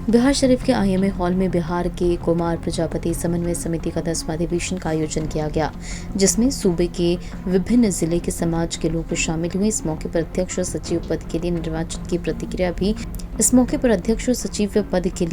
बिहार शरीफ के IMA hall में बिहार के कुमार प्रजापति समन्वय समिति का 10वां अधिवेशन का आयोजन किया गया, जिसमें सूबे के विभिन्न जिले के समाज के लोग शामिल हुए। इस मौके पर अध्यक्ष और सचिव पद के लिए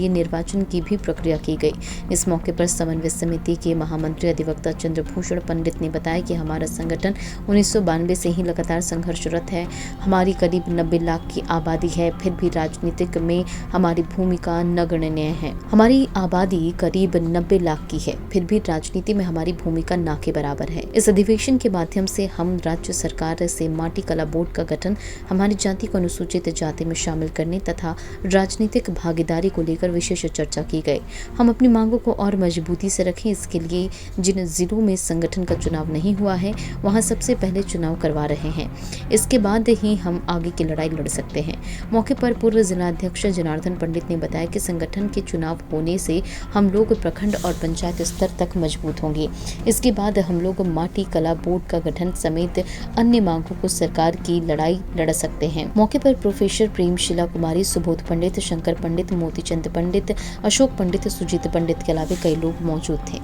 निर्वाचन की प्रक्रिया की गई। इस मौके पर समन्वय समिति के महामंत्री अधिवक्ता चंद्रभूषण पंडित ने बताया कि हमारा संगठन 1992 से ही लगातार संघर्षरत है। हमारी करीब 90 लाख की आबादी है, फिर भी राजनीतिक में हमारी भूमिका नगण्य है। हमारी आबादी करीब 90 लाख की है, फिर भी राजनीति में हमारी भूमिका ना के बराबर है। इस अधिवेशन के माध्यम से हम राज्य सरकार से माटी कला बोर्ड का गठन, हमारी जाति को अनुसूचित जाति में शामिल करने तथा राजनीतिक भागीदारी को लेकर विशेष चर्चा की गई। हम अपनी मांगों को और मजबूती से रखें, इसके लिए जिन जिलों में संगठन का चुनाव नहीं हुआ है वहां सबसे पहले चुनाव करवा रहे हैं, इसके बाद ही हम आगे की लड़ाई लड़ सकते हैं। मौके पर पूर्व जिलाध्यक्ष जनार्दन पंडित ने बताया कि संगठन के चुनाव होने से हम लोग प्रखंड और पंचायत स्तर तक मजबूत होंगे। इसके बाद हम लोग माटी कला बोर्ड का गठन समेत अन्य मांगों को सरकार की लड़ाई लड़ सकते हैं। मौके पर प्रोफेसर प्रेमशिला कुमारी, सुबोध पंडित, शंकर पंडित, मोतीचंद पंडित, अशोक पंडित, सुजीत पंडित के अलावा कई लोग मौजूद थे।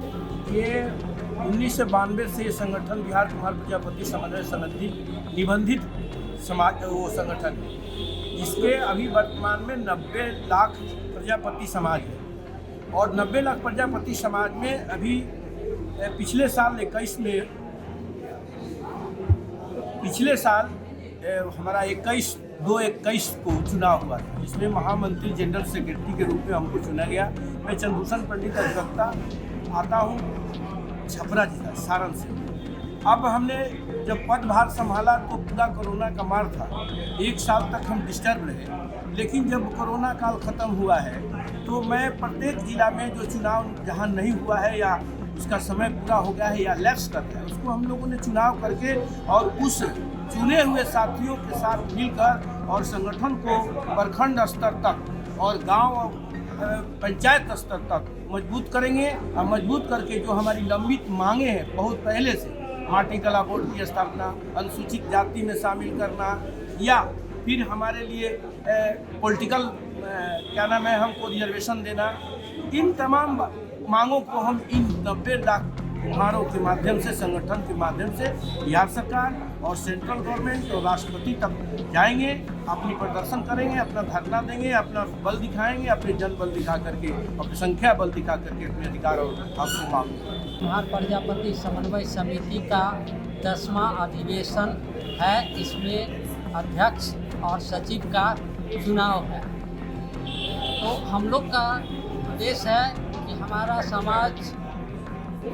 ये 1992 से संगठन बिहार कुमार प्रजापति समन्वय समिति निबंधित समाज वो संगठन है, जिसके अभी वर्तमान में 90 लाख प्रजापति समाज है। और 90 लाख प्रजापति समाज में अभी पिछले साल हमारा 21 को चुनाव हुआ था, जिसमें महामंत्री जनरल सेक्रेटरी के रूप में हमको चुना गया। मैं चंद्रभूषण पंडित अधिवक्ता आता हूँ छपरा जिला सारण से। अब हमने जब पदभार संभाला तो पूरा कोरोना का मार था, 1 साल तक हम डिस्टर्ब रहे। लेकिन जब कोरोना काल ख़त्म हुआ है तो मैं प्रत्येक जिला में जो चुनाव जहाँ नहीं हुआ है या उसका समय पूरा हो गया है या लैप्स कर गया है, उसको हम लोगों ने चुनाव करके और उस चुने हुए साथियों के साथ मिलकर और संगठन को प्रखंड स्तर तक और गांव और पंचायत स्तर तक मजबूत करेंगे। और मजबूत करके जो हमारी लंबित मांगे हैं बहुत पहले से, माटी कला बोर्ड की स्थापना, अनुसूचित जाति में शामिल करना, या फिर हमारे लिए पॉलिटिकल हमको रिजर्वेशन देना, इन तमाम मांगों को हम इन 90 लाख कुम्हारों के माध्यम से, संगठन के माध्यम से बिहार सरकार और सेंट्रल गवर्नमेंट और राष्ट्रपति तक जाएंगे, अपनी प्रदर्शन करेंगे, अपना धरना देंगे, अपना बल दिखाएंगे, अपने जन बल दिखा करके, अपनी संख्या बल दिखा करके अपने अधिकार और हक को मांगेंगे। कुमार प्रजापति समन्वय समिति का 10वां अधिवेशन है। इसमें अध्यक्ष और सचिव का चुनाव है। तो हम लोग का उद्देश्य है कि हमारा समाज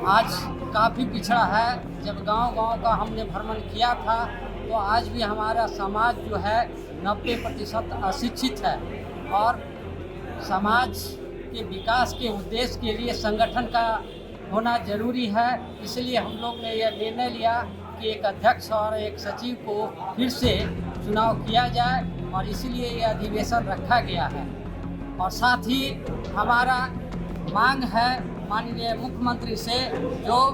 आज काफ़ी पिछड़ा है। जब गांव-गांव का हमने भ्रमण किया था तो आज भी हमारा समाज जो है 90% अशिक्षित है। और समाज के विकास के उद्देश्य के लिए संगठन का होना जरूरी है। इसलिए हम लोग ने यह निर्णय लिया कि एक अध्यक्ष और एक सचिव को फिर से चुनाव किया जाए, और इसलिए यह अधिवेशन रखा गया है। और साथ ही हमारा मांग है माननीय मुख्यमंत्री से, जो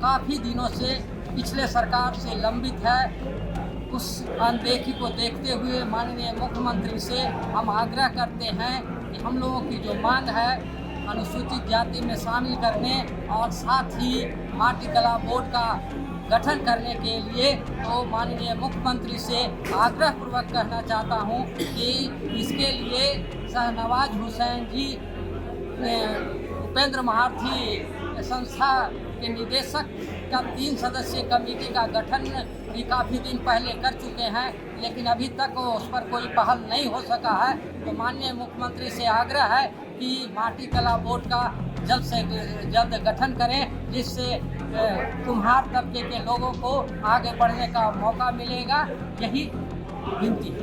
काफ़ी दिनों से पिछले सरकार से लंबित है, उस अनदेखी को देखते हुए माननीय मुख्यमंत्री से हम आग्रह करते हैं कि हम लोगों की जो मांग है अनुसूचित जाति में शामिल करने और साथ ही माटी कला बोर्ड का गठन करने के लिए, तो माननीय मुख्यमंत्री से आग्रहपूर्वक कहना चाहता हूं कि इसके लिए शाहनवाज हुसैन जी उपेंद्र महारथी संस्था के निदेशक का 3 सदस्यीय कमेटी का गठन भी काफ़ी दिन पहले कर चुके हैं, लेकिन अभी तक उस पर कोई पहल नहीं हो सका है। तो माननीय मुख्यमंत्री से आग्रह है कि माटी कला बोर्ड का जल्द से जल्द गठन करें, जिससे कुम्हार तबके के लोगों को आगे बढ़ने का मौका मिलेगा। यही विनती है।